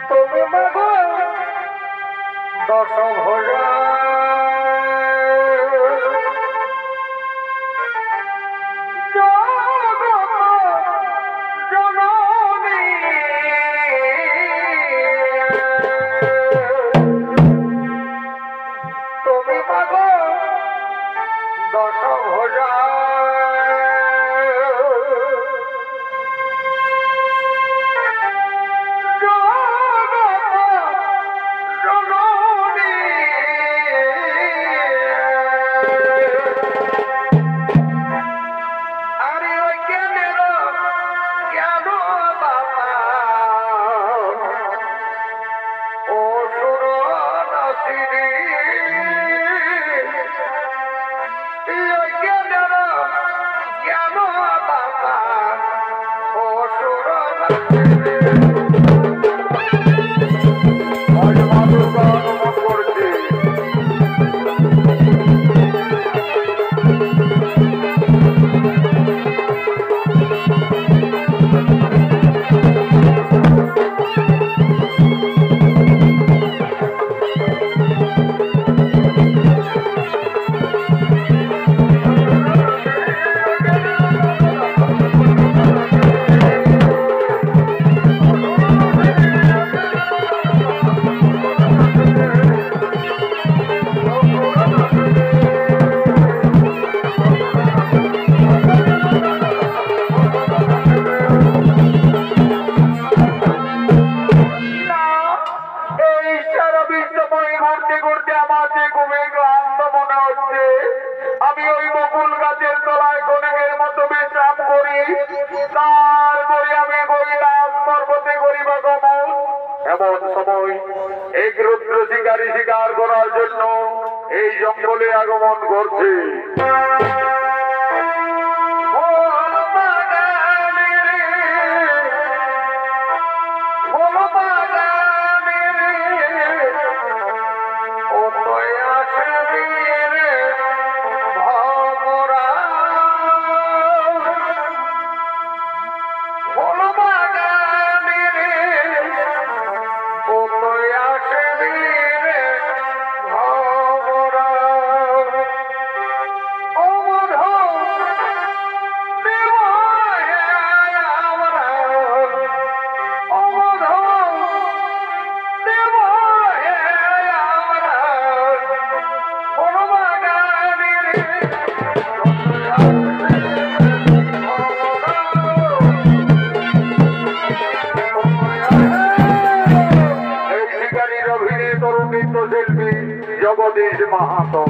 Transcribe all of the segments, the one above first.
তুমি মাগো দশ ভোজা তুমি মাগো দশ ভোজা এমন সময় এক রুদ্র শিকারী শিকার করার জন্য এই জঙ্গলে আগমন করছে। জগদীশ মাহাতো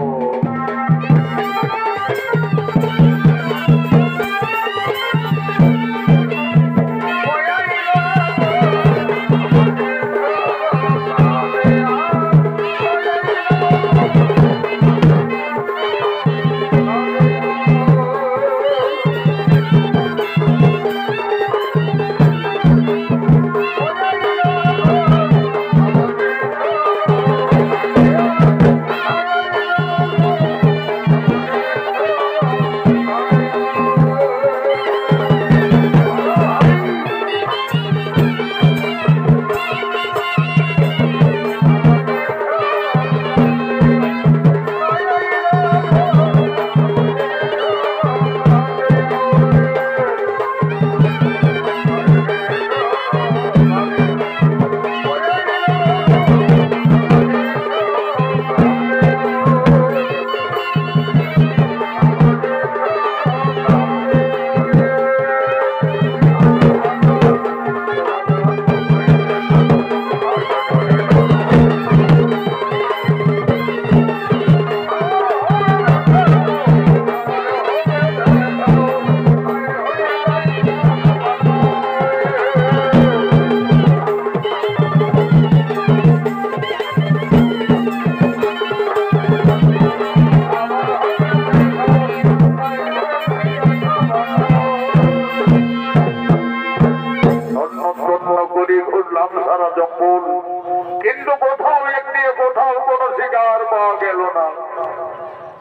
কিন্তু কোথাও একটি কোথাও কোন শিকার পাওয়া গেল না।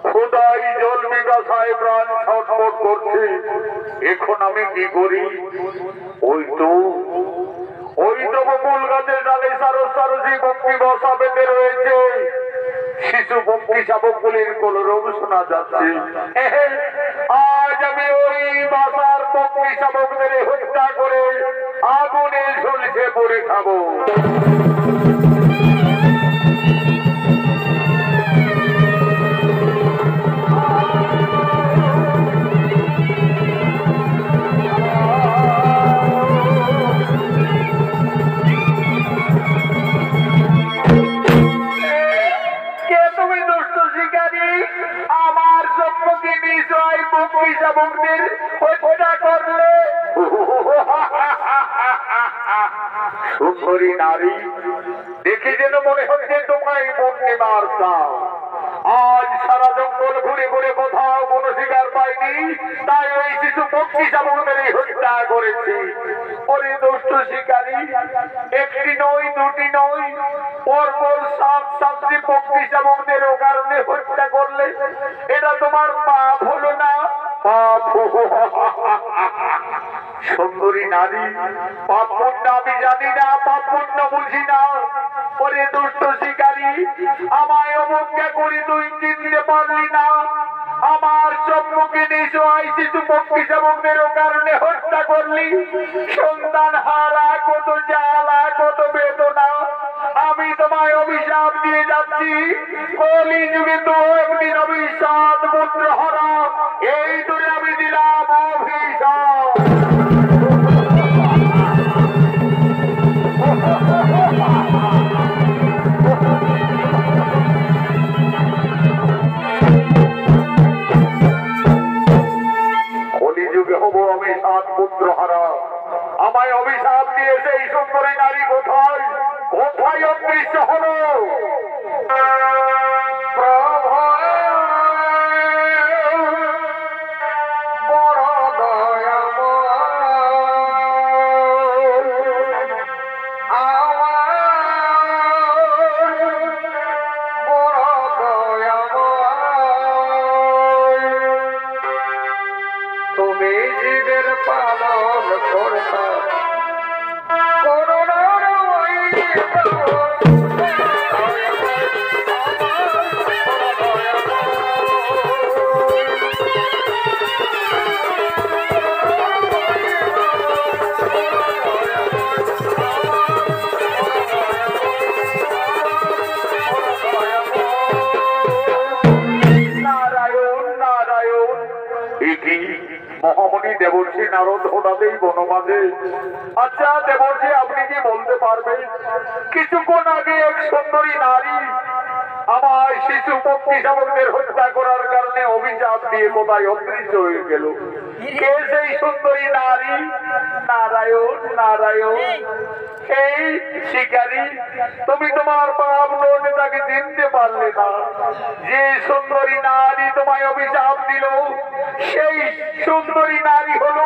খোদাই জল বিকাশায় প্রাণ ছটফট করছে। এখন আমি কি করি? ওই তো বকুল গাছের ডালে সরসী পক্ষী বসা বেঁধে রয়েছে। শিশু পক্ষী শাবকগুলির কলরব শোনা যাচ্ছে। আজ আমি ওই বাসার পক্ষী শাবকদের হত্যা করে আগুনে ঝুলছে পড়ে খাবো। আমার সম্মুখে নিশ্চয় পক্ষী শাবকদের হত্যা করলে। সুন্দরী নারী, দেখে যেন মনে হচ্ছে তোমায় পূর্ণিমার চাও। আজ সারা জঙ্গল ঘুরে ঘুরে কোথাও কোনো শিকার পাইনি, তাই ওই শিশু পক্ষী শাবকদের হত্যা করেছি। ওরে দুষ্ট শিকারী, একটি নয় দুটি নয়, পরপর 7-7টি পক্ষী শাবকদের ও কারণে হত্যা করলে এটা তোমার পাপ হলো না? পাপ। সুন্দরী নারী, পাপ পুণ্য আমি জানি না, পাপ পুণ্য বুঝি না। ওরে দুষ্ট শিকারী, আমায় অবজ্ঞা করি তুই চিনতে পারলি না? আমার সম্মুখে নিশ্চয় শিশু পক্ষী শাবকদের কারণে হত্যা করলি। সন্তান হারা, কত জ্বালা, কত বেদনা। আমি তোমায় অভিশাপ দিয়ে যাচ্ছি, কলি যুগে তো একদিন অভিশাপ পুত্র হারা। এই দূরে আমি দিলাম অভিশাপ। কলিযুগে হব আমি 7 পুত্র হারা। আমায় অভিশাপ দিয়েছে এই সুন্দরী নারী কোথায় কোথায় অদৃশ্য হলো? তুমি জীবের পালন করতা করুণার মহামণি দেবর্ষি নারদ হঠাৎই বনমাঝে। আচ্ছা দেবর্ষি, আপনি কি বলতে পারবেন কিছুক্ষণ আগে এক সুন্দরী নারী আমার শিশু পক্ষী শাবকদের হত্যা করার কারণে অভিশাপ দিয়ে কোথায় অদৃশ্য হয়ে গেল? কে সেই সুন্দরী নারী? নারায়ণ নারায়ণ। এই শিকারী, তুমি তোমার পাপ নয় তাকে চিনতে পারলে না। যে সুন্দরী নারী তোমায় অভিশাপ দিল সেই সুন্দরী নারী হল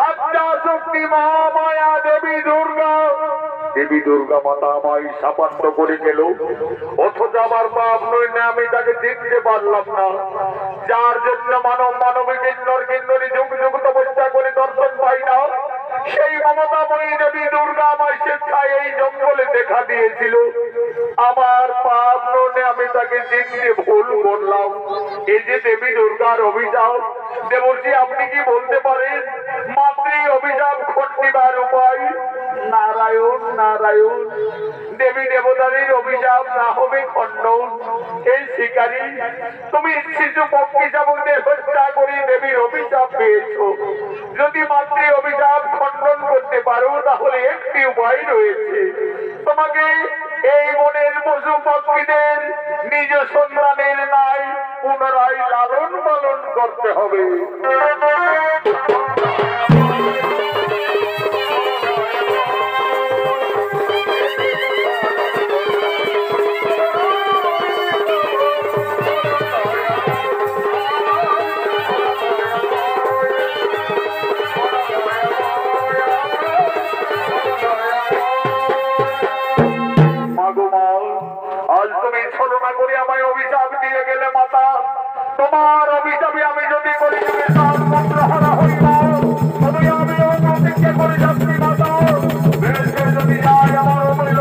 আদ্যা শক্তি মহামায়া দেবী দুর্গা। দেবী দুর্গা মাতা আমায় শাপান্ত করে গেল, অথচ আমার পাপ নয় না আমি তাকে চিনতে পারলাম না। যার জন্য মানব মানবী কিন্নর কিন্নরী যুগ যুগ তপস্যা করে দর্শন পাই না, সেই মমতাময়ী দেবী দুর্গা আমার স্বেচ্ছায় এই জঙ্গলে দেখা দিয়েছিল। আমার পাপ নয় আমি তাকে চিনতে ভুল করলাম। এই যে দেবী দুর্গার অভিশাপ, দেবর্ষি আপনি কি বলতে পারেন মাতৃ অভিশাপ খণ্ডিবার উপায়? নারায়ণ নারায়ণ। দেবী দেবতাদের অভিশাপ না হবে খণ্ডন। এই শিকারী, তুমি শিশু পক্ষী শাবকদের হত্যা করে দেবীর অভিশাপ পেয়েছ। যদি মাতৃ অভিশাপ খণ্ডন করতে পারো তাহলে একটি উপায় রয়েছে। তোমাকে এই বনের পশু পক্ষীদের নিজ সন্তানের নাই পুনরায় লালন পালন করতে হবে। আজ তুমি ছলনা করে আমায় অভিশাপ দিয়ে গেলে মাতা। তোমার অভিশাপে আমি যদি করি পুত্র হারা হইব, তবে আমি প্রতিজ্ঞা করে যাচ্ছি মাতা। যদি যায় আমার অমূল্য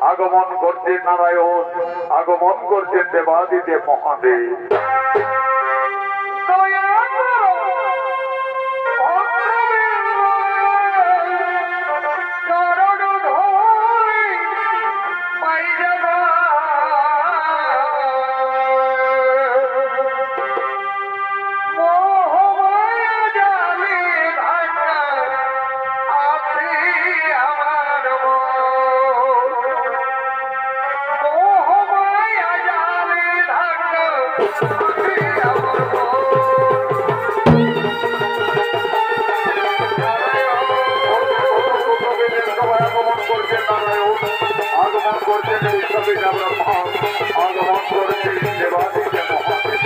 আগমন করছেন নারায়ণ, আগমন করছেন দেবাদিদেব মহাদেব। আগমন করছেন উৎসবে ব্রহ্মা, আগমন করছেন দেবাদিদেব মহাদেব।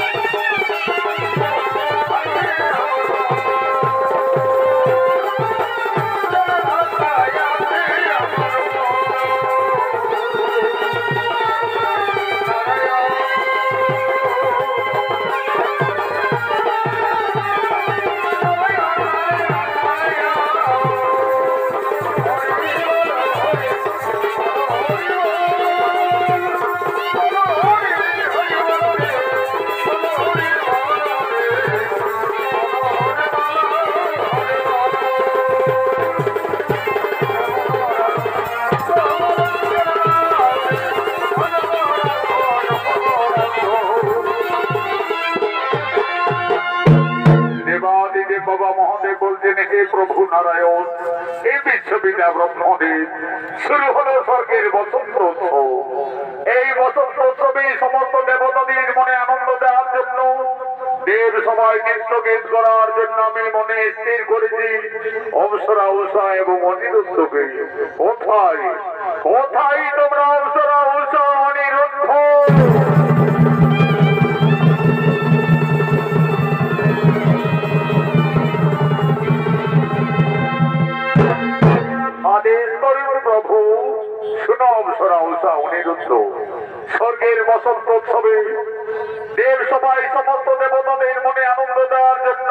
বাবা মহাদেব বলছেন, হে প্রভু নারায়ণ, এই বিশ্ববিদ্যা ব্রহ্মদেব শুরু হলো স্বর্গের বসন্ত উৎসব। এই বসন্ত উৎসবে সমস্ত দেবতাদের মনে আনন্দ দেওয়ার জন্য, দেব সবাই নৃত্য গীত করার জন্য আমি মনে স্থির করেছি অপ্সরা উষা এবং অনিরুদ্ধকে। কোথায় কোথায় তোমরা অপ্সরা উষা অনিরুদ্ধ? আদেশ করুন প্রভু, শুনো অপ্সরা উষা অনিরুদ্ধ, স্বর্গের বসন্ত উৎসবে দেব সবাই সমস্ত দেবতাদের মনে আনন্দ দেওয়ার জন্য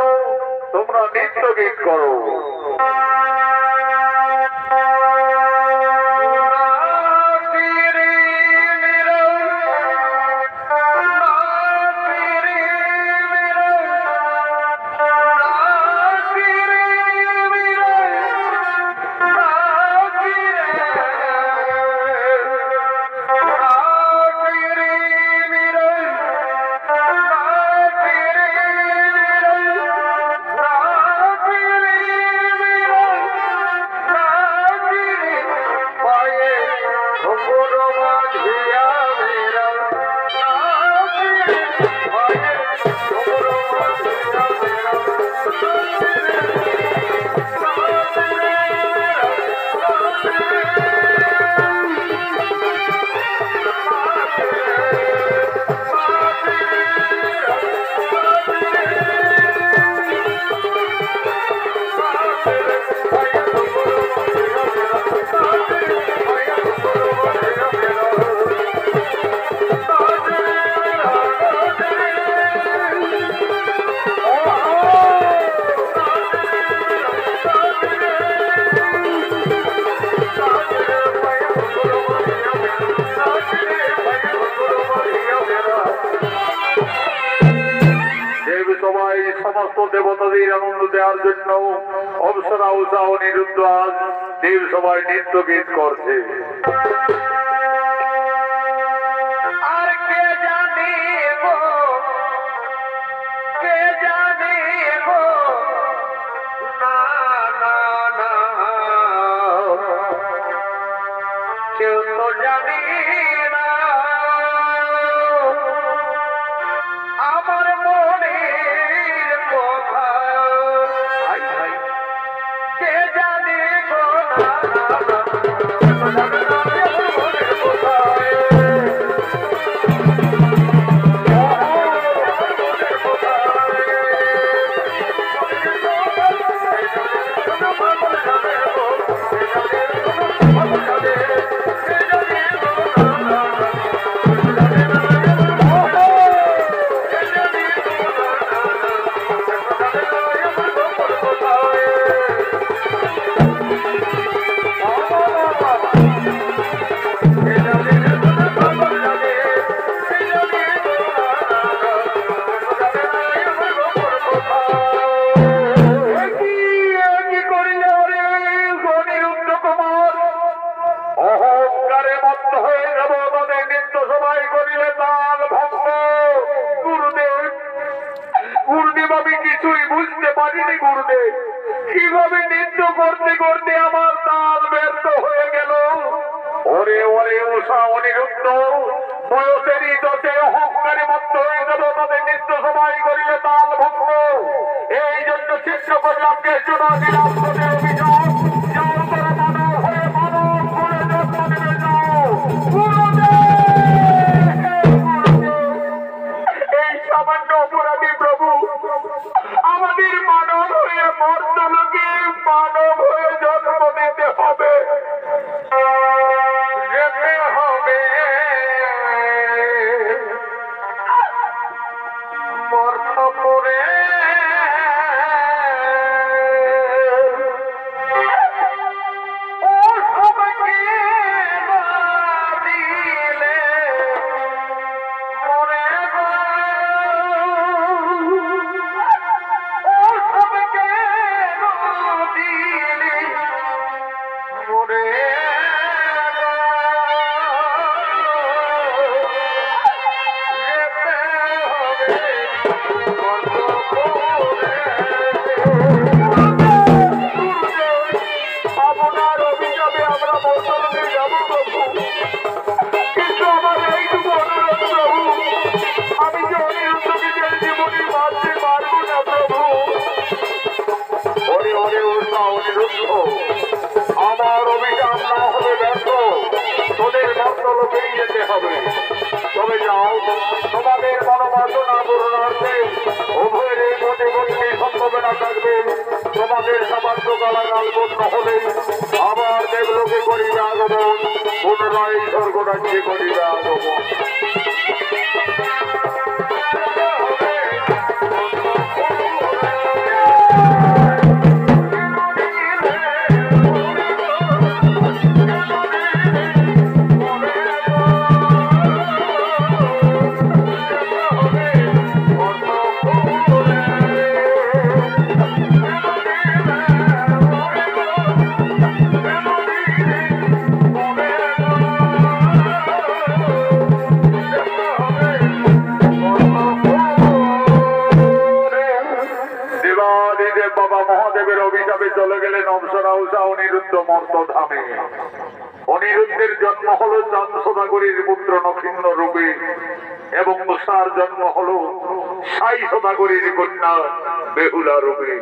তোমরা নৃত্য গীত করো। সমস্ত দেবতাদের আনন্দ দেওয়ার জন্য অপ্সরা উষা অনিরুদ্ধ আজ দেব সবাই নৃত্য গীত করছে। আর কে জানে গো, কে জানে গো, না না না, কেউ তো জানি না আমার মনে কথা, কে জানে গো, না না না, করতে আমার তাল ব্যর্থ হয়ে গেল। ওরে ওরে উষা অনিরুদ্ধ, বয়সেরই দশে অহংকারী মত্ত হয়ে গেল, তাদের নিত্য সবাই করিলে তাল ভঙ্গ। এই জন্য চিত্র করলাম কেষ্টনা দিলাম তোদের অভিযোগ। যাও তোরা মানব হয়ে মানব করে জন্ম নেবে যাও। এই সামান্য অপরাধী প্রভু আমাদের মানব হয়ে মর্তলোকে মানব হয়ে জন্ম নিতে হবে, যেতে হবে মর্তপুরে। ও সবাইকে দিলে মরে গো, ও সবাইকে দিলে মরে আপনার অভিযোগে আমরা মর্তলোকে যাব প্রভু, কিন্তু আমার এইটুকু অনুরোধ প্রভু, আমি যে অনিরুদ্ধকে জীবনে মারতে পারবো না প্রভু। ওরে ওরে উষা অনিরুদ্ধ, আমার অভিযান না হবে ব্যর্থ, তোদের মর্তলোকেই যেতে হবে। তবে যাও, তোমাদের মনোবাসনা পূরণার্থে উভয়ের এই প্রতিবন্ধী সম্ভাবনা থাকবে। তোমাদের সামান্য গালাগাল বন্ধ হলে আবার দেবলোকে করিবে আগমন, পুনরায় স্বর্গরাজ্যে করিবে আগমন। চলে গেলেন অপ্সরা উষা অনিরুদ্ধ মর্তধামে। অনিরুদ্ধের জন্ম হলো চাঁদ সদাগরীর পুত্র নক্ষিন্ন রূপে এবং উষার জন্ম হলো সাই সদাগরীর কন্যা বেহুলা রূপে।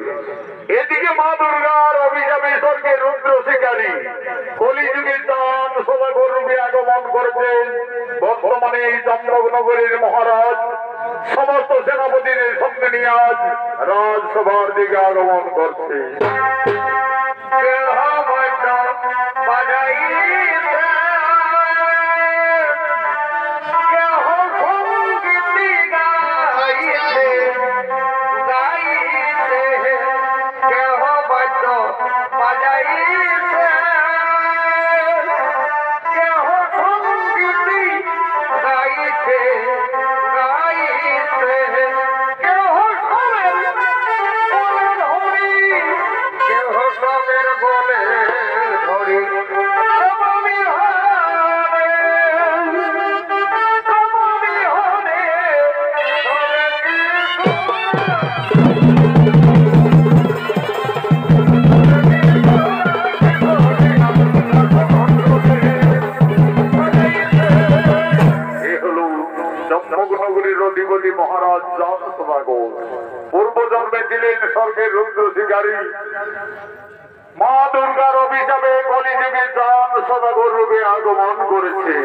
এদিকে মা দুর্গার অভিশাপে স্বর্গের রুদ্র শিকারী কলিযুগে চাঁদ সদাগর রূপে আগমন করেছেন। বর্তমানে এই চন্দ্রনগরের মহারাজ সমস্ত সেনাপতিদের সঙ্গে নিয়ে আজ রাজসভার দিকে আগমন করছে। মহারাজ পূর্ব জন্মে ছিলেন স্বর্গের রুদ্র শিকারী। মা দুর্গার অভিশাপে কলিযুগে চাঁদ সদাগর রূপে আগমন করেছে।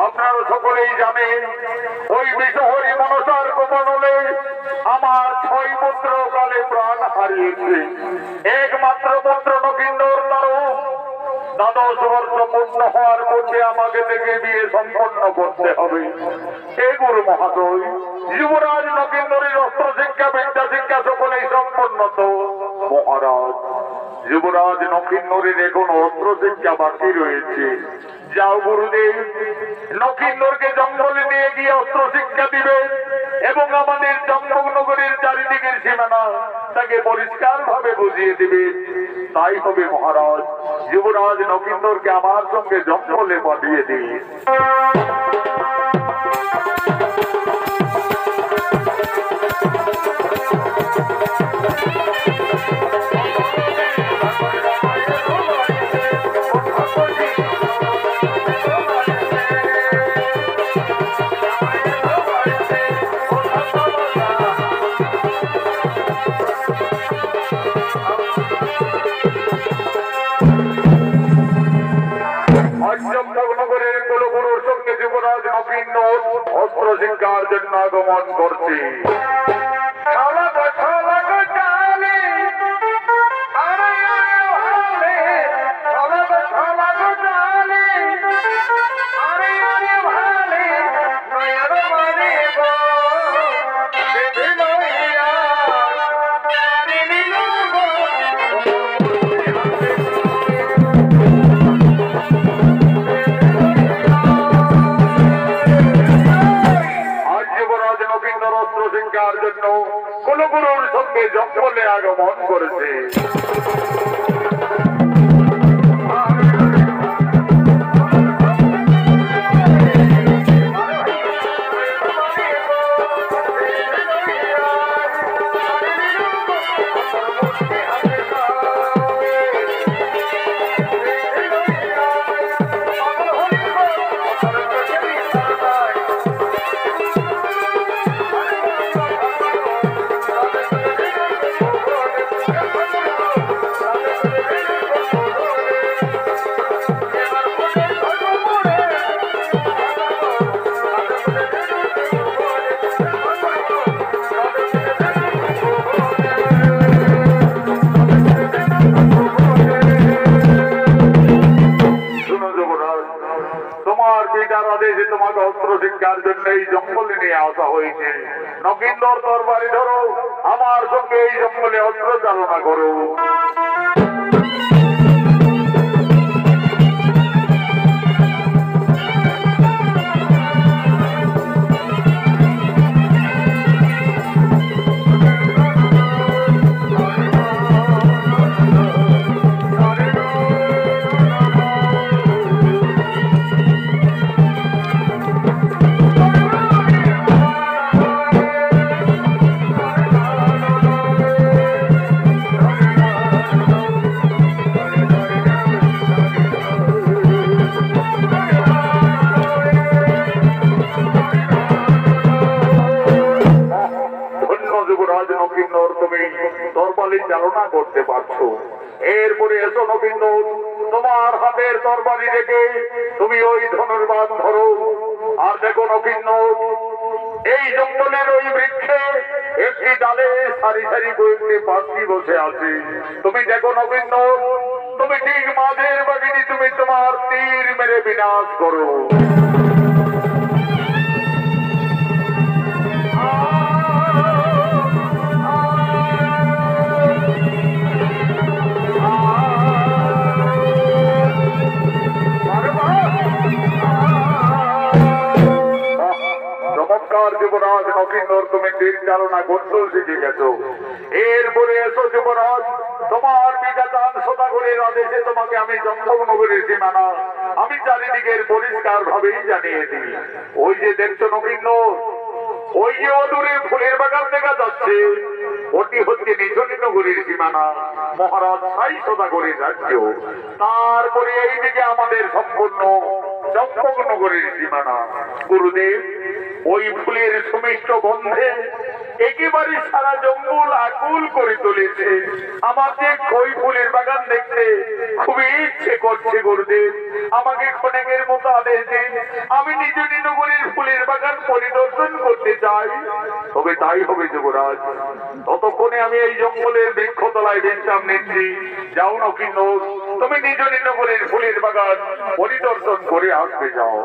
আপনারা সকলেই জানেন ওই বিষহরি মনসার কমলে আমার 6 পুত্র কালে প্রাণ হারিয়েছে। একমাত্র পুত্র নকিন্দর তরফ দ্বাদশ বর্ষ পূর্ণ হওয়ার মধ্যে আমাকে থেকে বিয়ে সম্পন্ন করতে হবে। হে গুরু মহাশয়, যুবরাজ নকিন্দরের অস্ত্র শিক্ষা বিদ্যা শিক্ষা সকলেই সম্পন্ন তো মহারাজ, যুবরাজ নকিন্দরের এখন অস্ত্র শিক্ষা বাকি রয়েছে। যাও গুরুদেব, নকিন্দরকে জঙ্গলে নিয়ে গিয়ে অস্ত্র শিক্ষা দিবে এবং আমাদের চম্পকনগরের চারিদিকের সীমানা তাকে পরিষ্কার ভাবে বুঝিয়ে দিবে। তাই হবে মহারাজ, যুবরাজ নকিন্দরকে আমার সঙ্গে জঙ্গলে পাঠিয়ে দিই। চম্পকনগরের কুলগুরুর সঙ্গে যুবরাজ নকিন্দর অস্ত্র শিক্ষার জন্য আগমন করছে। জন্য কুলগুরুর সঙ্গে জঙ্গলে আগমন করেছে। তোমাকে অস্ত্র শিক্ষার জন্য এই জঙ্গলে নিয়ে আসা হয়েছে। নকিন্দর তরবারি ধরো, আমার সঙ্গে এই জঙ্গলে অস্ত্র চালনা করো। চালনা করতে পারছো। এরপরে এসো নকিন্দর, তোমার হাতের তরবারি রেখে তুমি ওই ধনুর্বাণ ধরো। আর দেখো নকিন্দর, এই জঙ্গলের ওই বৃক্ষে একটি ডালে সারি সারি কয়েকটি পাখি বসে আছে। তুমি দেখো নকিন্দর, তুমি ঠিক মাঝের বাগিনি তুমি তোমার তীর মেরে বিনাশ করো। যুবরাজ নকিন্দর, তুমি তীর চালনা করতেও শিখে গেছো। এরপরে এসো যুবরাজ, তোমার বিধান সদাগরের আদেশে তোমাকে আমি চম্পকনগরের সীমানা আমি চারিদিকের পরিষ্কার ভাবেই জানিয়ে দিই। ওই যে দেখছো নকিন্দর, ওই যে অদূরে ফুলের বাগান দেখা যাচ্ছে, ওটি হচ্ছে নিঝুনি নগরীর সীমানা, মহারাজ সাই সদাগরের রাজ্য। তারপরে এইদিকে আমাদের সম্পূর্ণ চম্পকনগরের সীমানা। গুরুদেব, ওই ফুলের সুমিষ্ট গন্ধে একেবারে সারা জঙ্গল আকুল করে তুলেছে। আমার যে খই ফুলের বাগান দেখতে খুবই ইচ্ছে করছে গুরুদেব, আমাকে ক্ষণেকের মতো আদেশ দিন, আমি নিজ নগরীর ফুলের বাগান পরিদর্শন করতে চাই। তবে তাই হবে যুবরাজ, ততক্ষণে আমি এই জঙ্গলের বৃক্ষতলায় বিশ্রাম নিচ্ছি। যাও না কিন্তু তুমি নিজ নগরীর ফুলের বাগান পরিদর্শন করে আসবে, যাও।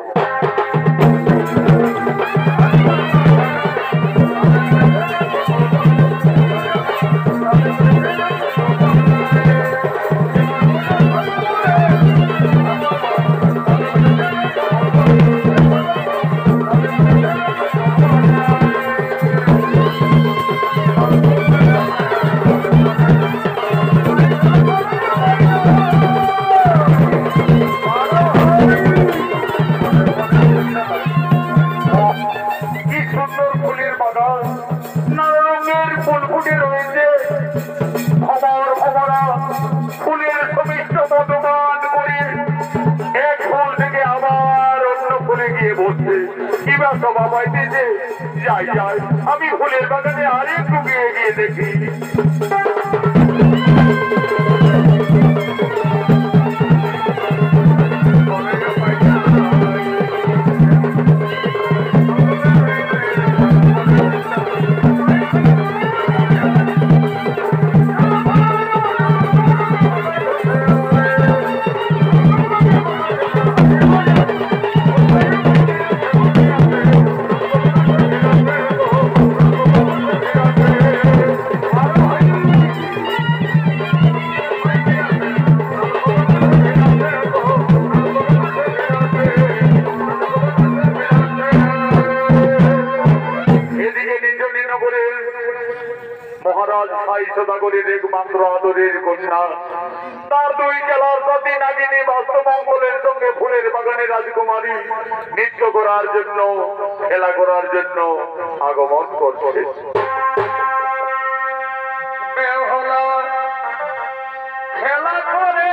আমি ফুলের বাগানে আরেকটু গিয়ে দেখি। একমাত্র আদরের কন্যা, তার দুই খেলার সাথী নাগিনী বাস্তবঙ্গলের সঙ্গে ফুলের বাগানে রাজকুমারী নৃত্য করার জন্য, খেলা করার জন্য আগমন করছে। খেলা করে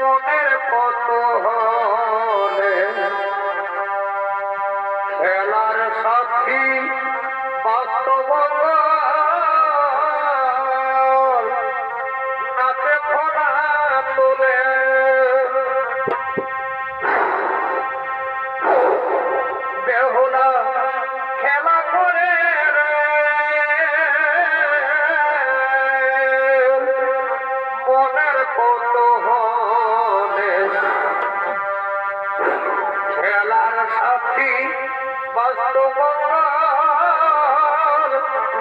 মনের কত খেলার সাথী বাস্তব নাচে ফোনা তোলে বেহুলা খেলা করে মনের কত খেলার সাথী বাস্তব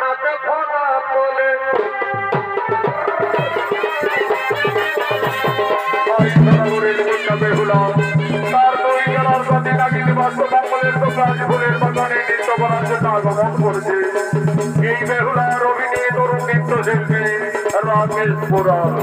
নাচে ফোনা তোলে বেহুলা তার দুই খেলার সাথে নাগিনী বাস্তবঙ্গলের ফুলের বাগানে নৃত্য করার জন্য আগমন করেছে। এই বেহুলার অভিনয় তরুণ নৃত্যশিল্পী রাকেশ পুরাণ।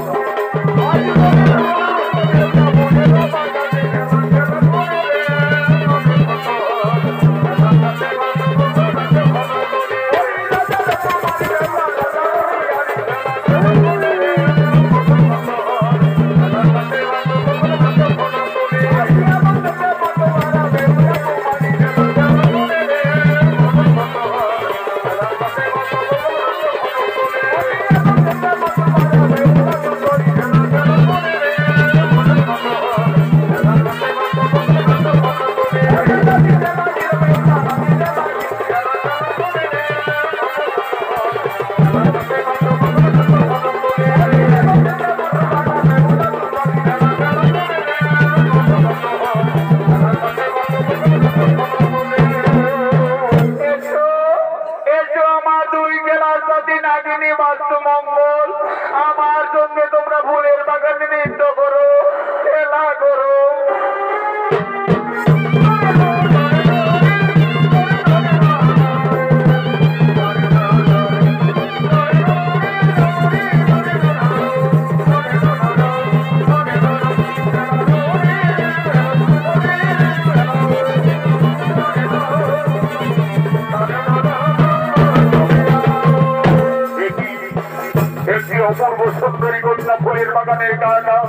কন্যা ফুলের বাগানে একা একা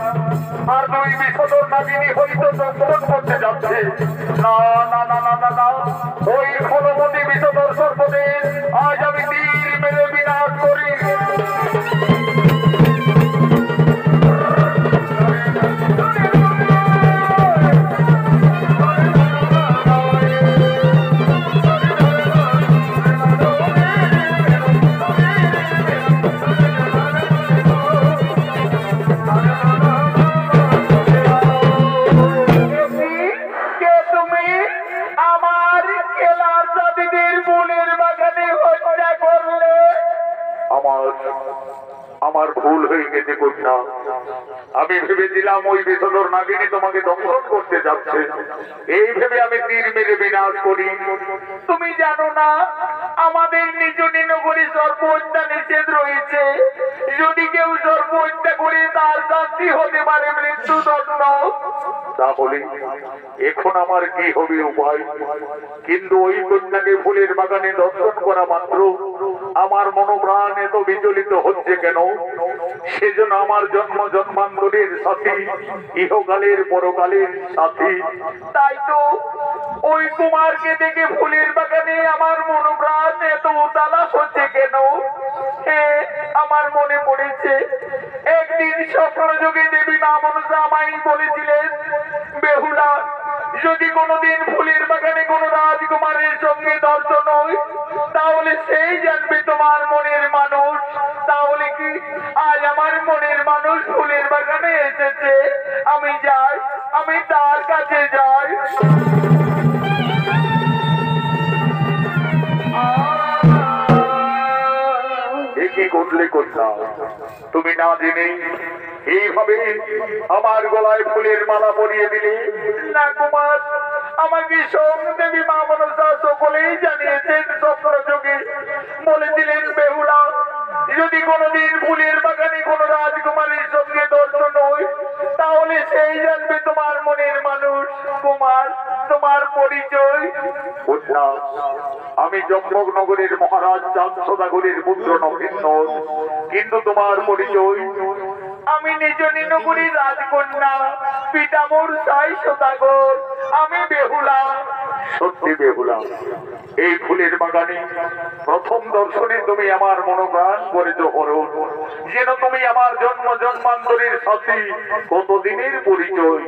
আর দুই বিষধর নাগিনী হয়তো দংশন করতে যাচ্ছে। না না না না না না, ওই ক্ষণমতি বিষধর সর্পদের আজ আমি তীর মেরে বিনাশ করি। আমার ভুল হয়ে গেছে কন্যা, আমি ভেবেছিলাম ওই বিষধর নাগিনী তোমাকে দংশন করতে যাচ্ছে, এই ভেবে আমি তীর মেরে বিনাশ করি। তুমি জানো না আমাদের নিজ নগরী সর্প হত্যা নিষেধ রয়েছে, যদি কেউ সর্প হত্যা করে তার শাস্তি হতে পারে মৃত্যুদণ্ড। তাহলে এখন আমার কি হবে উপায়? কিন্তু ওই কন্যাকে ফুলের বাগানে দর্শন করা মাত্র আমার মনোপ্রাণ এত বিচলিত হচ্ছে কেন? সেজন্য আমার জন্ম জন্মান্তরের সাথী, ইহকালের পরকালের সাথী। তাই তো ওই কুমারকে দেখে ফুলের বাগানে আমার মনোপ্রাণ এত উতালাস হচ্ছে কেন? আমার মনে পড়েছে একদিন স্বপ্নযোগে দেবী মা মনসা আমায় বলেছিলেন, বেহুলা, যদি কোনোদিন ফুলের বাগানে কোনো রাজকুমারের সঙ্গে দর্শন হয় তাহলে সেই জানবে তোমার মনের মানুষ। তাহলে কি আজ আমার মনের মানুষ ফুলের বাগানে এসেছে, আমি যাই, আমি তার কাছে যাই। কি করলে কন্যা, তুমি না জেনে এইভাবে আমার গলায় ফুলের মালা পরিয়ে দিলে? না কুমার, আমাকে দেবী মা মনসা সকলেই জানিয়েছেন স্বপ্নযোগে, বলেছিলেন বেহুলা, যদি কোনোদিন ফুলের বাগানে কোনো রাজকুমারীর সঙ্গে দর্শন হয় তাহলে সেই জানবে তোমার মনের মানুষ। কুমার, তোমার পরিচয়? আমি জম্মনগরের মহারাজ চাঁদ সদাগরের পুত্র নগেন্দ্র, কিন্তু তোমার পরিচয়? আমি নিজ নগরীর রাজকন্যা, পিতা মোর সাই সদাগর, আমি বেহুলা। সত্যি বেহুলা, এই ফুলের বাগানে প্রথম দর্শনে তুমি আমার মনোপ্রাণ করেছ হরণ, যেন তুমি আমার জন্ম জন্মান্তরের সাথে কতদিনের পরিচয়।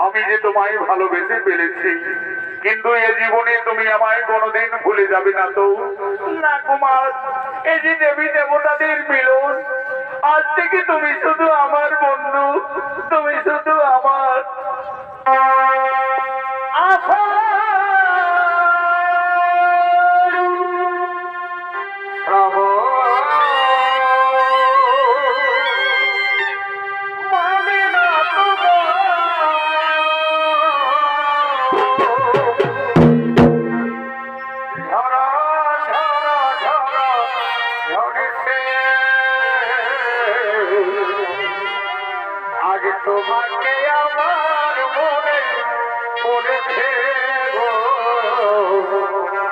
আমি যে তোমায় ভালোবেসে ফেলেছি, কিন্তু এ জীবনে তুমি আমায় কোনোদিন ভুলে যাবে না তো? না কুমার, এই যে দেবী দেবতাদের মিলন, আজ থেকে তুমি শুধু আমার বন্ধু, তুমি শুধু আমার আশা। তোমাকে আমার মনে পড়েছে গো,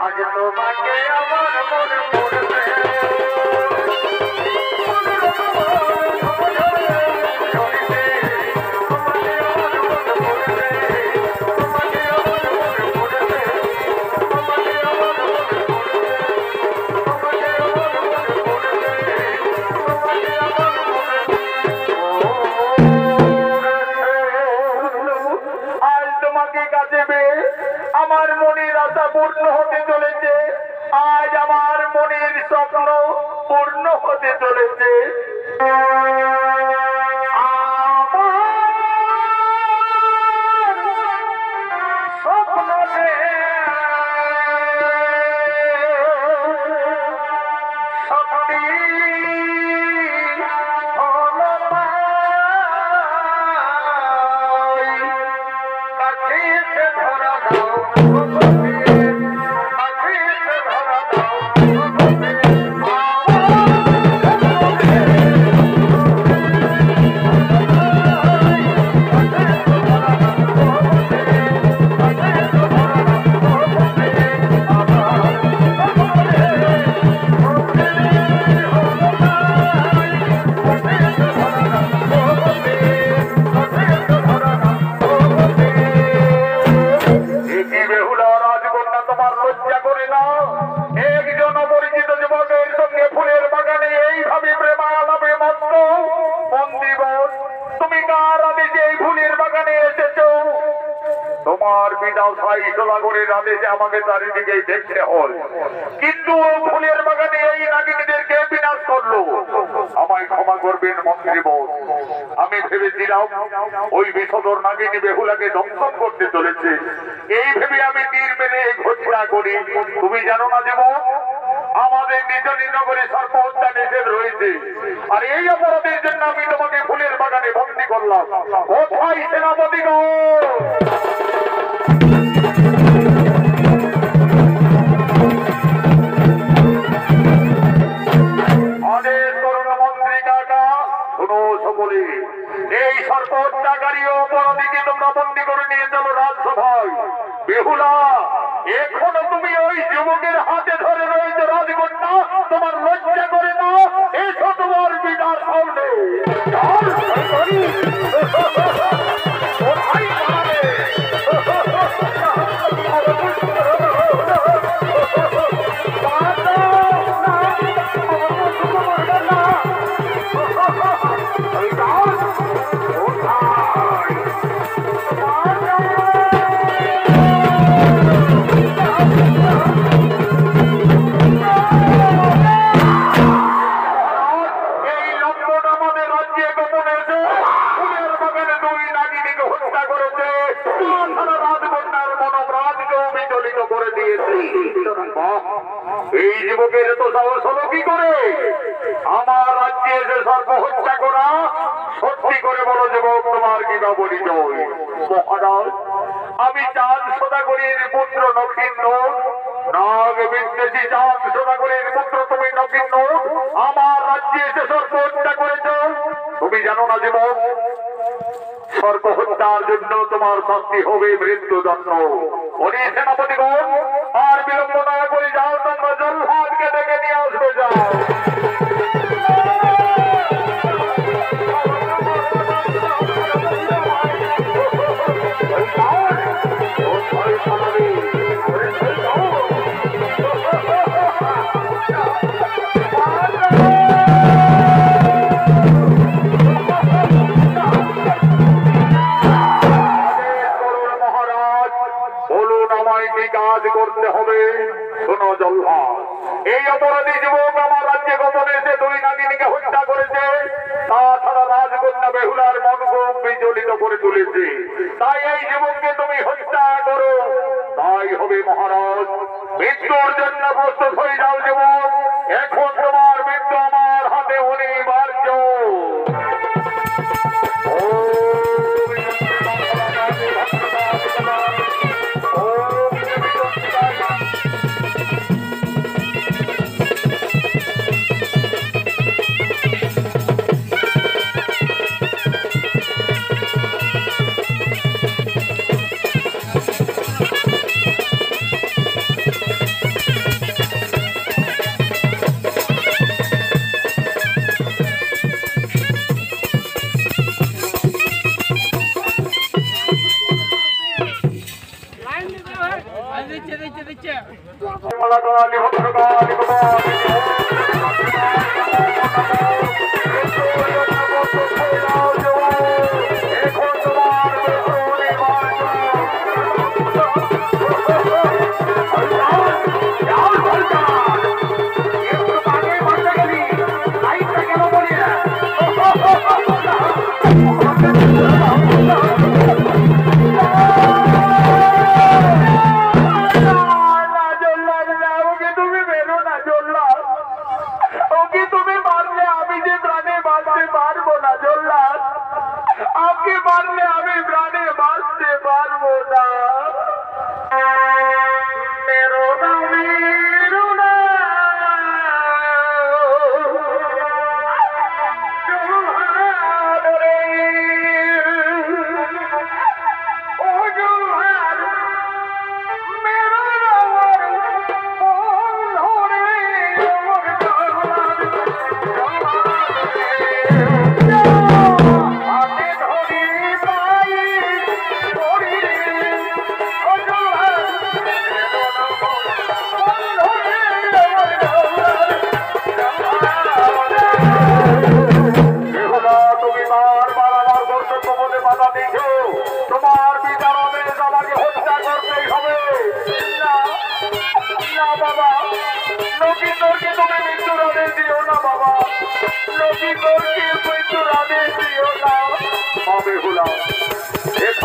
আজ তোমাকে আমার মনে পড়েছে। আমার মনের আশা পূর্ণ হতে চলেছে, আজ আমার মনের স্বপ্ন পূর্ণ হতে চলেছে। আমাকে চারিদিকে দেখতে হয়, কিন্তু ফুলের বাগানে এই নাগিনীদেরকে বিনাশ করলো। আমায় ক্ষমা করবেন মন্ত্রীবর, আমি ভেবেছিলাম ওই বিষধর নাগিনী বেহুলাকে দংশন করতে চলেছে, এই ভেবে আমি তীর মেরে ঘোষণা করি। তুমি জানো না জীবন, আমাদের নিজ নগরে সর্প হত্যা নিষেধ রয়েছে, আর এই অপরাধের জন্য আমি তোমাকে ফুলের বাগানে বন্দী করলাম। কোথায় সেনাপতিগণ? এই সর্প হত্যাকারী অপরাধীকে তোমরা বন্দী করে নিয়ে চলো রাজসভায়। বেহুলা, এখনো তুমি ওই যুবকের হাতে ধরে রয়েছে রাজকন্যা, তোমার লজ্জা করে না? এসো তোমার বিদার সামনে। এই যুবকের তো সাহস হলো কি করে আমার রাজ্যে এসে সর্ব হত্যা করা? সত্যি করে বলো যুবক, তোমার কি না পরিচয়? মহারাজ, আমি চাঁদ সদাগরের পুত্র নক্ষিন্ন, নাগ বিদ্বেষী চাঁদ সদাগরের পুত্র তুমি নক্ষিন্ন, আমার রাজ্যে এসে সর্ব হত্যা করেছ। তুমি জানো না যুবক, সর্ব হত্যার জন্য তোমার শাস্তি হবে মৃত্যুদণ্ড। ওরে সেনাপতিগণ, আর বিলম্ব না করে যাও, তোমরা জল্লাদকে ডেকে নিয়ে আসবে। যাও। কাজ করতে হবে। শোনো জল্লাদ, এই অপরাধী যুবক আমার রাজ্যে গোপনে এসে দুই নাগিনীকে হত্যা করেছে, তাছাড়া রাজকন্যা বেহুলার মনকে বিচলিত করে তুলেছে। তাই এই যুবককে তুমি হত্যা করো, তাই হবে মহারাজ। মৃত্যুর জন্য প্রস্তুত হয়ে যাও যুবক, এখন তোমার মৃত্যু আমার হাতে অনিবার্য। ফলাকালী ভদ্রকালী এখন তোমার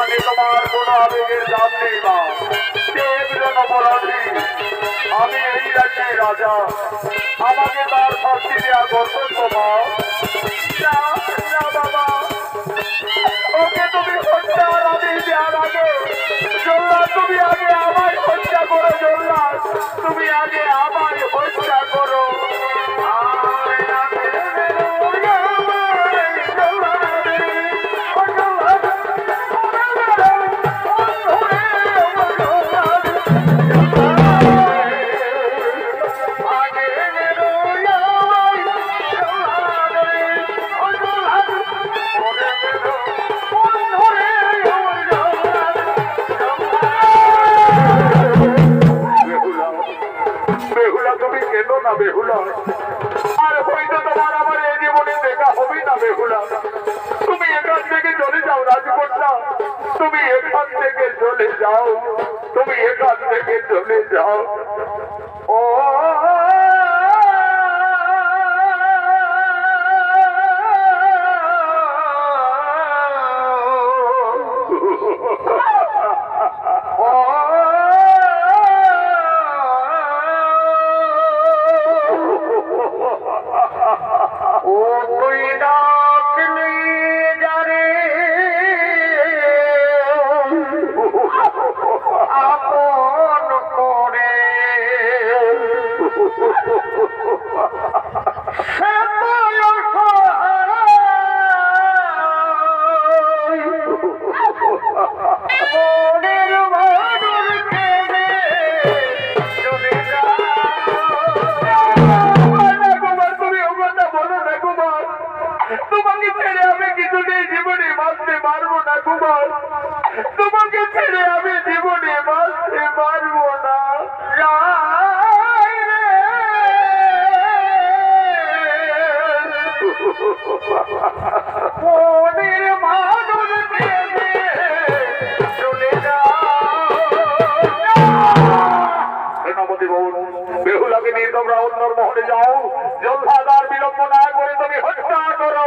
এখানে তোমার কোন আবেগের দাম নেই মা একজন অপরাধী আমি এই রাজ্যের রাজা আমাকে তার শাস্তি দেওয়া কর্তব্য মা বাবা ওকে তুমি হত্যার আদেশ দেওয়ার আগে জল্লাদ তুমি আগে আমায় হত্যা করো জল্লাদ তুমি আগে আমায় হত্যা করো বেহুলা আর হয়তো তোমার আমার এই জীবনে দেখা হবে না বেহুলা তুমি এখান থেকে চলে যাও রাজকন্যা তুমি এখান থেকে চলে যাও তুমি এখান থেকে চলে যাও ও তোমাকে ছেড়ে আমি কিছুতেই জীবনে বাঁচতে পারবো না কুমার তোমাকে ছেড়ে আমি জীবনে বাঁচতে পারবো না মনের মানুষ চলে যাও বেহুলাকে নিয়ে তোমরা অন্য মহলে যাও যোদ্ধাদার বিলম্ব না করে তুমি হত্যা করো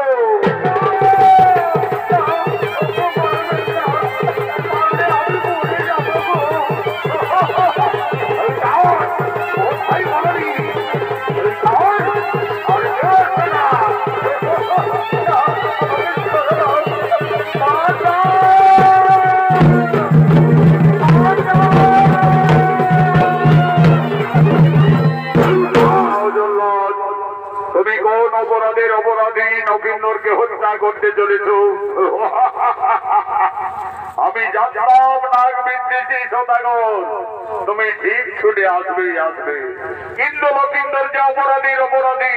তুমি কোন অপরাধের অপরাধী নবীনকে হত্যা করতে চলেছ আমি জানতাম নাগ বিদ্বেষী সদাগর তুমি ঠিক ছুটে আসবে কিন্তু লক্ষিন্দর যে অপরাধীর অপরাধী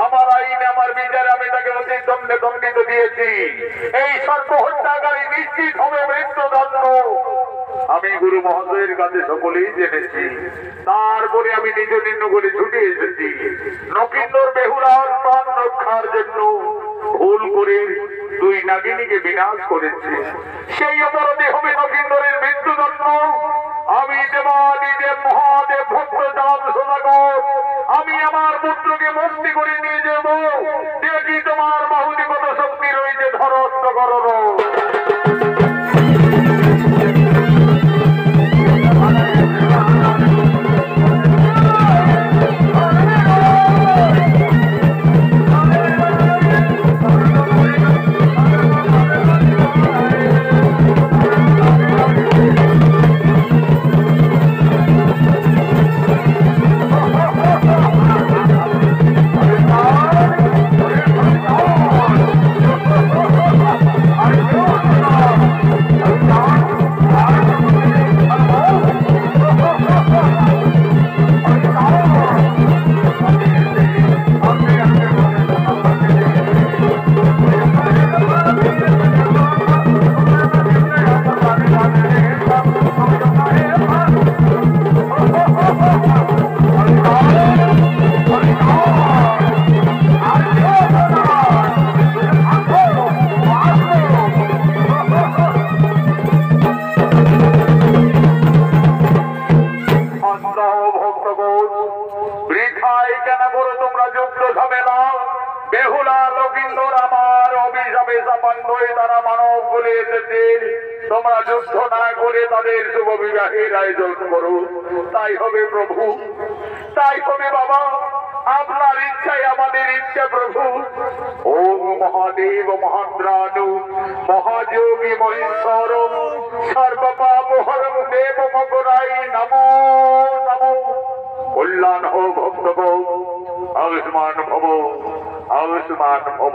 আমার আইন আমার বিচারে আমি তাকে অতি দণ্ডে দণ্ডিত দিয়েছি এই সর্ব হত্যাকারী নিশ্চিত হবে মৃত্যুদণ্ড আমি গুরু মহাশয়ের কাছে সকলেই জেনেছি। তারপরে আমি নিজ নিম্ন করে ছুটে এসেছি নকিন্দর বেহুলার প্রাণ রক্ষার জন্য। ভুল করে দুই নাগিনীকে বিনাশ করেছে, সেই অপরাধে হবে নকিন্দরের মৃত্যুদণ্ড। আমি দেবাদিদেব মহাদেব ভদ্রজাত সদাগর, আমি আমার পুত্রকে মুক্তি করে নিয়ে যাব। দেখি তোমার বাহুতে কত শক্তি রয়েছে, ধরত্ব করো। তোমরা যুদ্ধ না করে তাদের শুভ বিবাহের আয়োজন করো। তাই হবে প্রভু, তাই হবে বাবা। আপনার ইচ্ছাই আমাদের ইচ্ছা প্রভু। ওম মহাদেব মহাদ্রাণু মহাযোগী মহেশ্বর সর্বপাপহরং দেব মকরাই নমো নমো। কল্যাণ হো ভক্ত আয়ুষ্মান ভব আয়ুষ্মান ভব।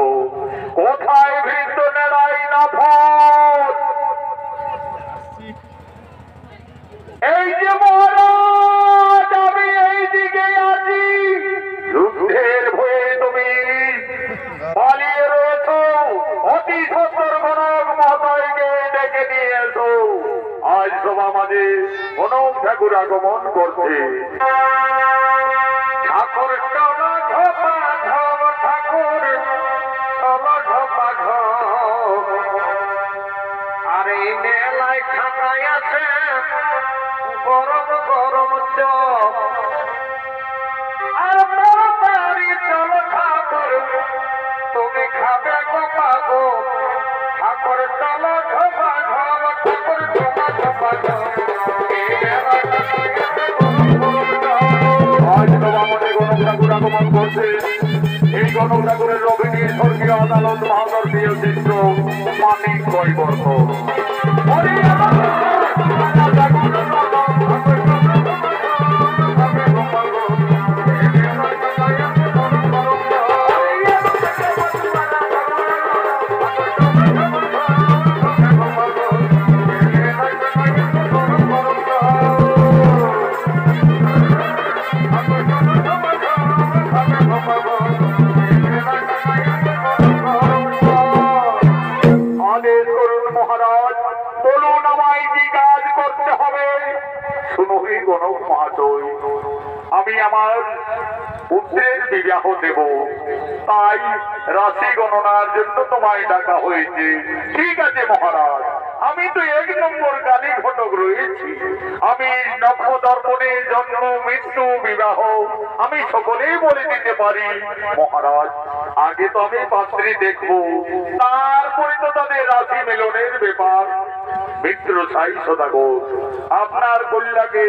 কোথায় ভৃত্য নেড়াই না ভোট, এই যে মহারাজ আমি এই দিকে আছি। যুদ্ধের ভয়ে তুমি পালিয়ে রয়েছ, অতি সত্তর গণক মহোদয়কে ডেকে নিয়ে এসো। আজ সভা মাঝে গণক ঠাকুর আগমন করছে। ঠাকুর চলো ঝোপা ঝোপ, ঠাকুর চলো ঝোপা ঝোপ। আর এই মেলায় খাতায় আছে গরম গরম চপ। আর তাড়াতাড়ি চলো ঠাকুর, তুমি খাবে গো পাগো। ঠাকুর চলো ঝোপা ঝোপ, ঠাকুর ঝোপা ঝোপা ঝোপ। আজ সভা মনে গণক ঠাকুর আগমন করছে। এই গণক ঠাকুরের রবিনী স্বর্গীয় আদালত মহাদর্শীয় শিষ্য মানিক কৈবর্ত। আমি আমার পুত্রের বিবাহ দেব, তাই রাশি গণনার জন্য তোমায় ডাকা হয়েছে। ঠিক আছে মহারাজ, আমি তো এক নম্বর কালী ঘটক রয়েছি। আমি নক্ষদর্পণে জন্ম মৃত্যু বিবাহ আমি সকলেই বলে দিতে পারি। মহারাজ আগে তো আমি পাত্রী দেখবো, তারপরে তো তাদের রাশি মিলনের ব্যাপার। মিত্র সাই সদাগর, আপনার কল্যাণে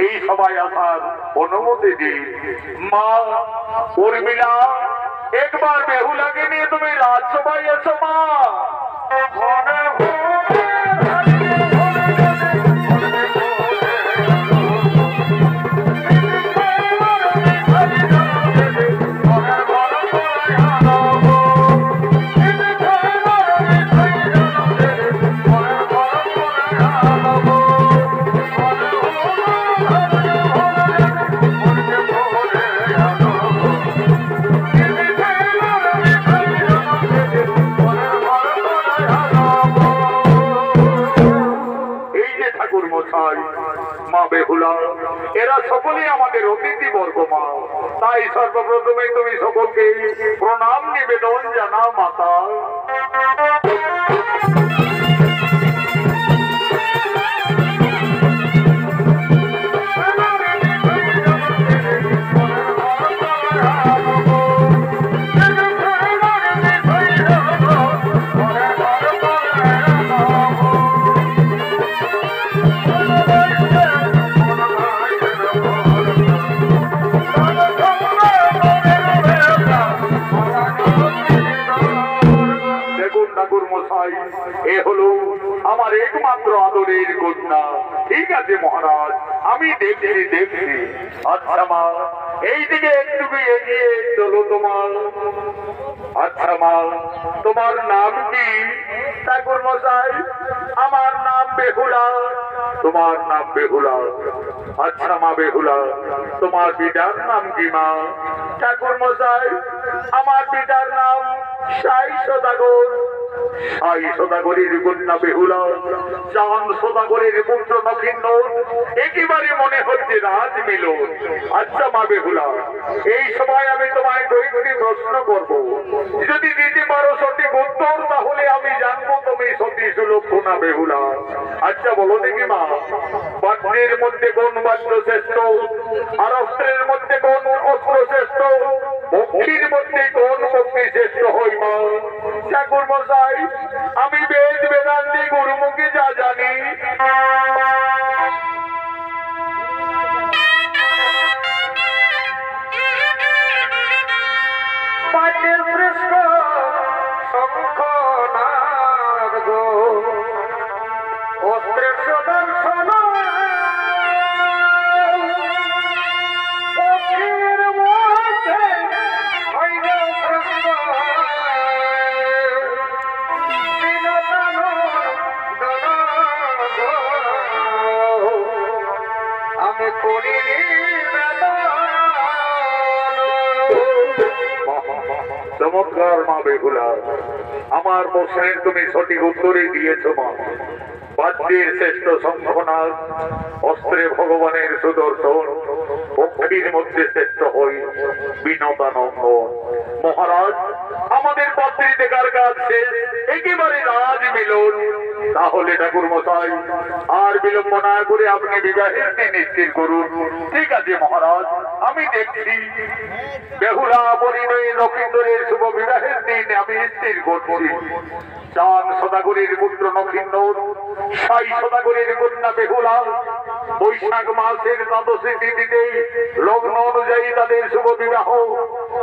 এই সভায় আসার অনুমতি দিন। মা উর্মিলা, একবার বেহুলাকে নিয়ে তুমি রাজসভায় এসো মা। সকলেই আমাদের অতিথি বর্গ মা। তাই সর্বপ্রথমে তুমি সকলকে প্রণাম নিবেদন জানাও মাতা। এ হলো আমার একমাত্র আদরের কন্যা। ঠিক আছে মহারাজ, আমি দেখছি। আচ্ছা মা, এইদিকে একটু এগিয়ে চলো তোমার। আচ্ছা মা, তোমার নাম কি? ঠাকুর মশাই, আমার নাম বেহুলা। তোমার নাম বেহুলা? আচ্ছা মা বেহুলা, তোমার পিতার নাম কি মা? ঠাকুর মশাই, আমার পিতার নাম সাই সদাগর। সাই সদাগরের কন্যা বেহুলা, চাঁদ সদাগরের পুত্র নক্ষিন্দর, একেবারে মনে হচ্ছে রাজ মিলন। আচ্ছা মা বেহুলা, এই সময় আমি তোমায় কয়েকটি প্রশ্ন করব, যদি দিতে পারো সঠিক উত্তর তাহলে আমি জানবো তুমি সত্যি সুলক্ষণা বেহুলা। আচ্ছা বলো দেখি মা, বাদ্যের মধ্যে কোন বাদ্য শ্রেষ্ঠ? আর অস্ত্রের মধ্যে কোন অস্ত্র শ্রেষ্ঠ? ভক্তির মধ্যে কোন ভক্তি শ্রেষ্ঠ হয় মা? ঠাকুর মশাই, আমি বেদ বেদান্তি গুরুমুখী যা জানি শ্রেষ্ঠ শঙ্খনাদ গো, অস্ত্রের সুদর্শন আমি করিনি। চমৎকার মা বেহুলা, আমার প্রশ্নের তুমি সঠিক উত্তরই দিয়েছ মা। বাদ্যের শ্রেষ্ঠ শঙ্খনাদ, অস্ত্রে ভগবানের সুদর্শন, ভক্তির মধ্যে শ্রেষ্ঠ হই বিনোদানন্দ। মহারাজ, আমাদের পাত্রী দেখার কাজ শেষ, একেবারে রাজ মিলন। তাহলে ঠাকুর মশাই, আর বিলম্ব না করে আপনি বিবাহের দিন স্থির করুন। ঠিক আছে মহারাজ, আমি দেখছি। বেহুলা পরিণয় লক্ষিন্দরের শুভ বিবাহের দিন আমি স্থির করছি। চাঁদ সদাগরের পুত্র নক্ষিন্দর, সাই সদাগরের কন্যা বেহুলা, বৈশাখ মাসের দ্বাদশী তিথিতে লগ্ন অনুযায়ী তাদের শুভ বিবাহ।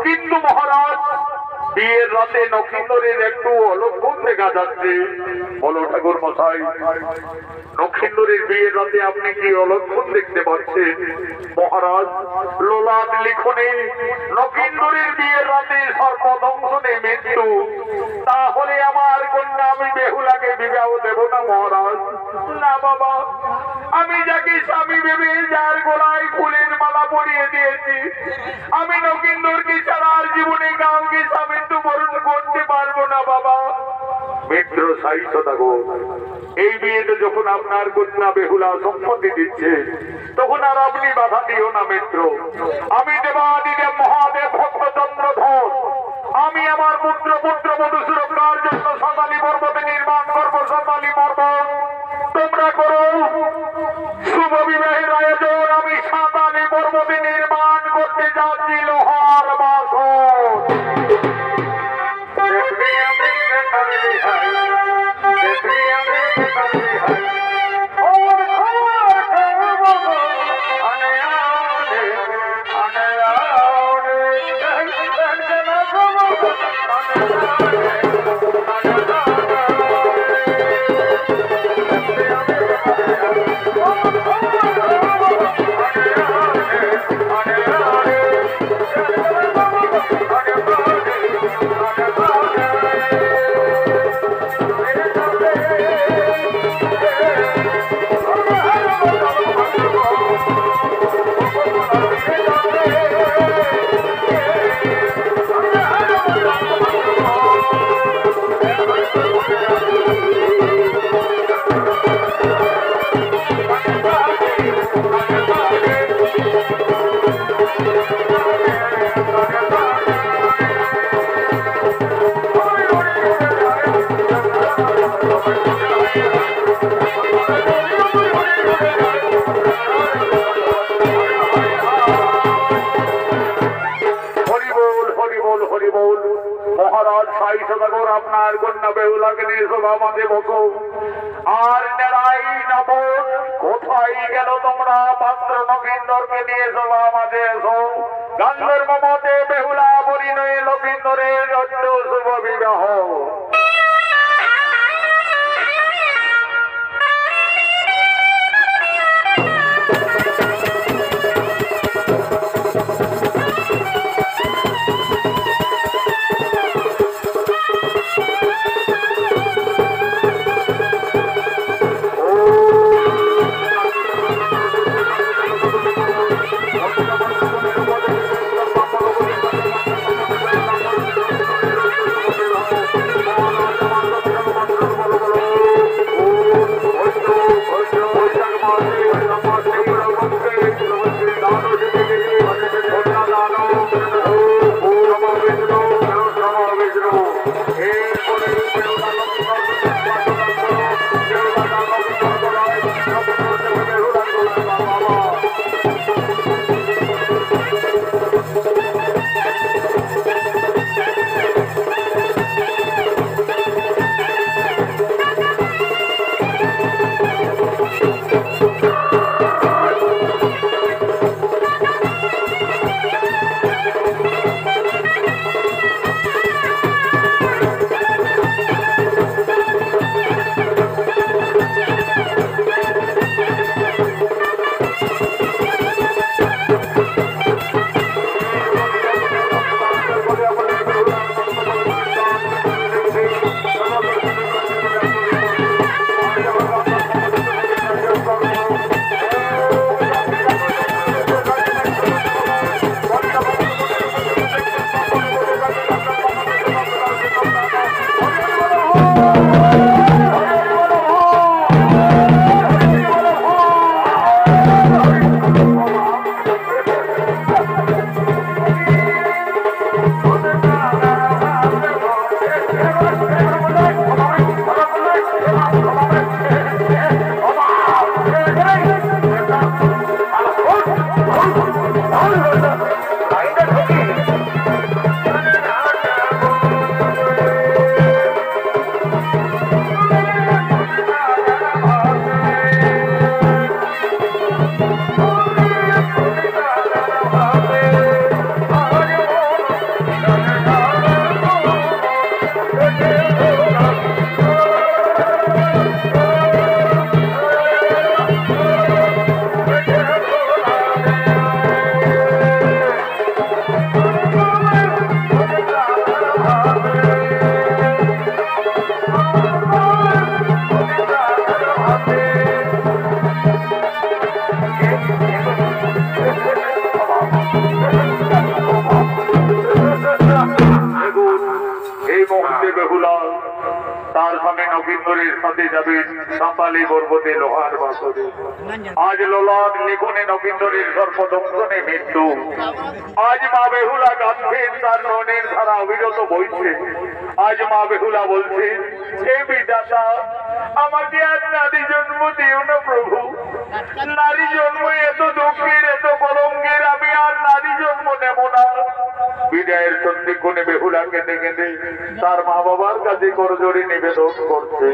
কিন্তু মহারাজ, বিয়ের রাতে নক্ষিন্দরের একটু অলক্ষণ দেখা যাচ্ছে। বলো ঠাকুর মশাই, নক্ষিন্দরের বিয়ের রাতে আপনি কি অলক্ষণ দেখতে পাচ্ছেন? মহারাজ, লোলাট লিখনে নক্ষিন্দরের বিয়ের রাতে সর্বদংশনে মৃত্যু। তাহলে আমার কন্যা আমি বেহুলাকে বিবাহ দেব না মহারাজ। না বাবা, আমি যাকে স্বামী ভেবে যার গলায় ফুলের মালা পরিয়ে দিয়েছি, আমি নক্ষিন্দরকে ছাড়া আর জীবনে কাউকে স্বামী বরণ করতে পারবো না বাবা। মিত্র সাই সদাগর, এই বিয়েতে যখন আপনার কন্যা বেহুলা সম্মতি দিচ্ছে, তখন আর আপনি বাধা দিও না মিত্র। আমি দেবাদিদেব মহাদেব ভক্তচন্দ্রধর, আমি আমার পুত্র বধূ সুরক্ষার জন্য সাঁতালি পর্বতে নির্মাণ করবো। সাঁতালি পর্বত তোমরা করো শুভ বিবাহের আয়োজন। আমি সাঁতালি পর্বতে নির্মাণ করতে যাচ্ছি লোহার বাসন। সভা মাঝে বসো। আর নেড়াই নামো, কোথায় গেল তোমরা? পাত্র নবীন্দরকে নিয়ে সভা মাঝে এসো। গান্ধর্ব মতে বেহুলা পরিণয়ে নবীন্দরের রজ্জ শুভ বিবাহ। তার স্বামী নবীন্দরের সাথে যাবে সাঁপালি পর্বতে লোহার বাসরে। আজ লোলার লিখনে নবীন্দরের সর্বদংশনে মৃত্যু। আজ মা বেহুলা কাঁদছেন, তার ননের ধারা অবিরত বইছে। আজ মা বেহুলা বলছেন, হে বিধাতা, আমাকে আর নারী জন্ম দিও না প্রভু। নারী জন্ম এত দুঃখের, এত কলঙ্কের, আমি আর নারী জন্ম নেব না। বিদায়ের সন্ধিক্ষণে বেহুলা কেঁদে কেঁদে তার মা বাবার কাছে করজোড়ে নিবেদন করছে।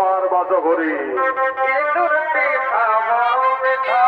তাহার বাস ঘরে ইঁদুরটি থামাও ব্যথা